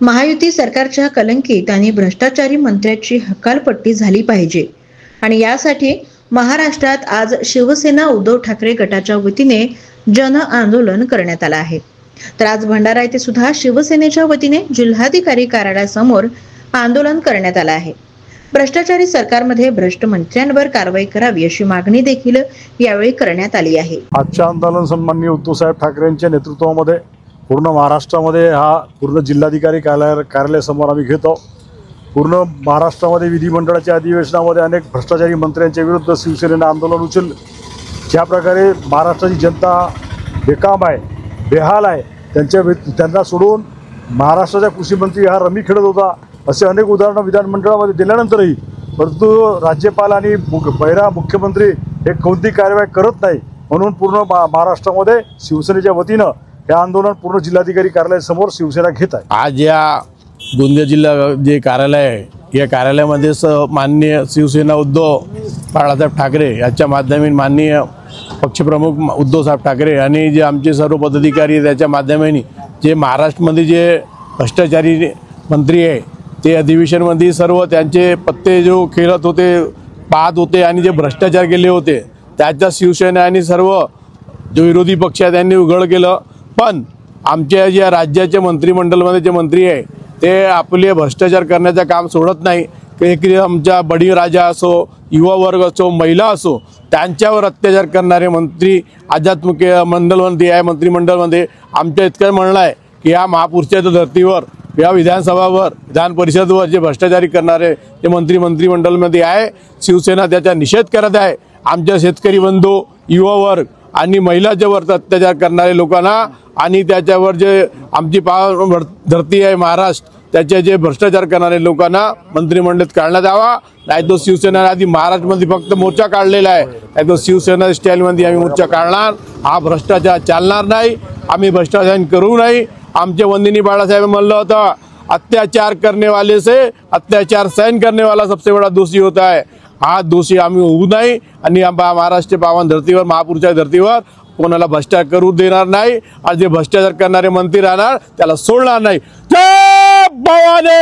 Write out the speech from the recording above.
महायुती सरकारच्या कलंकित आणि भ्रष्टाचारी मंत्र्याची हकालपट्टी झाली पाहिजे आणि यासाठी महाराष्ट्रात आज शिवसेना उद्धव ठाकरे गटाच्या वतीने जन आंदोलन करण्यात आलं आहे। तर आज भंडारा येथे सुद्धा शिवसेनेच्या वतीने जिल्हाधिकारी कार्यालयासमोर आंदोलन करण्यात आलं आहे। भ्रष्टाचारी सरकारमध्ये भ्रष्ट मंत्र्यांवर कारवाई करावी अशी मागणी देखील यावेळी करण्यात आली आहे। आजच्या आंदोलन सन्माननीय उद्धव साहेब ठाकरे यांच्या नेतृत्वामध्ये पूर्ण महाराष्ट्रामध्ये हा पूर्ण जिल्हाधिकारी कार्यालयासमोर आम्ही घेतो। पूर्ण महाराष्ट्रामध्ये विधिमंडळाच्या अधिवेशनामध्ये अनेक भ्रष्टाचारी मंत्र्यांच्या विरुद्ध शिवसेनेने आंदोलन उचलले। ज्या प्रकारे महाराष्ट्राची जनता बेकाम आहे, बेहाल आहे, त्यांना सोडून महाराष्ट्राचा कृषी मंत्री हा रमी खेळत होता, असे अनेक उदाहरणं विधानमंडळामध्ये दिल्यानंतरही परंतु राज्यपाल आणि पहिला मुख्यमंत्री हे कोणती कारवाई करत नाही, म्हणून पूर्ण महाराष्ट्रामध्ये शिवसेनेच्या वतीनं हे आंदोलन पूर्ण जिल्हाधिकारी कार्यालयासमोर शिवसेना घेत आहे। आज या गोंदिया जिल्हा जे कार्यालय आहे या कार्यालयामध्ये माननीय शिवसेना उद्धव बाळासाहेब ठाकरे यांच्या माध्यमातून माननीय पक्षप्रमुख उद्धव साहेब ठाकरे आणि जे आमचे सर्व पदाधिकारी त्याच्या माध्यमाने जे महाराष्ट्रामध्ये जे भ्रष्टाचारी मंत्री आहे ते अधिवेशनमध्ये सर्व त्यांचे पत्ते जो खेळत होते, पाहत होते आणि जे भ्रष्टाचार केले होते त्याच्या शिवसेना आणि सर्व जो विरोधी पक्ष आहे त्यांनी उघड केलं। पण आमच्या ज्या राज्याच्या मंत्रिमंडळामध्ये जे मंत्री आहे ते आपले भ्रष्टाचार करण्याचं काम सोडत नाही। की आमच्या बडी राजा असो, युवा वर्ग असो, महिला असो, त्यांच्यावर अत्याचार करणारे मंत्री आझाद मंडळमध्ये आहे। मंत्रिमंडळामध्ये आमच्या इतकं म्हणणं आहे की या महापुरुषाच्या धर्तीवर या विधानसभावर विधान परिषदवर जे भ्रष्टाचारी करणारे जे मंत्रिमंडळामध्ये आहे शिवसेना त्याचा निषेध करत आहे। आमच्या शेतकरी बंधू, युवा वर्ग आणि महिलांच्यावर अत्याचार करणारे लोकांना आणि त्याच्यावर जे आमची धरती आहे महाराष्ट्र त्याचे जे भ्रष्टाचार करणारे लोकांना मंत्रिमंडळात काढण्यात यावा। नाही तो शिवसेना आधी महाराष्ट्रामध्ये फक्त मोर्चा काढलेला आहे, नाही तो शिवसेना स्टाईलमध्ये आम्ही मोर्चा काढणार। हा भ्रष्टाचार चालणार नाही, आम्ही भ्रष्टाचार करू नाही। आमचे वंदिनी बाळासाहेब म्हणलं होतं, अत्याचार करने वाले से अत्याचार सहन करने वाला सबसे बड़ा दोषी होता है। हा दोषी आम्ही होऊ नाही आणि महाराष्ट्र पावन धर्तीवर महापुरुषाच्या धर्तीवर कोणाला भ्रष्टाचार करू देणार नाही आणि जे भ्रष्टाचार करणारे मंत्री राहणार त्याला सोडणार नाही। जय भवानी।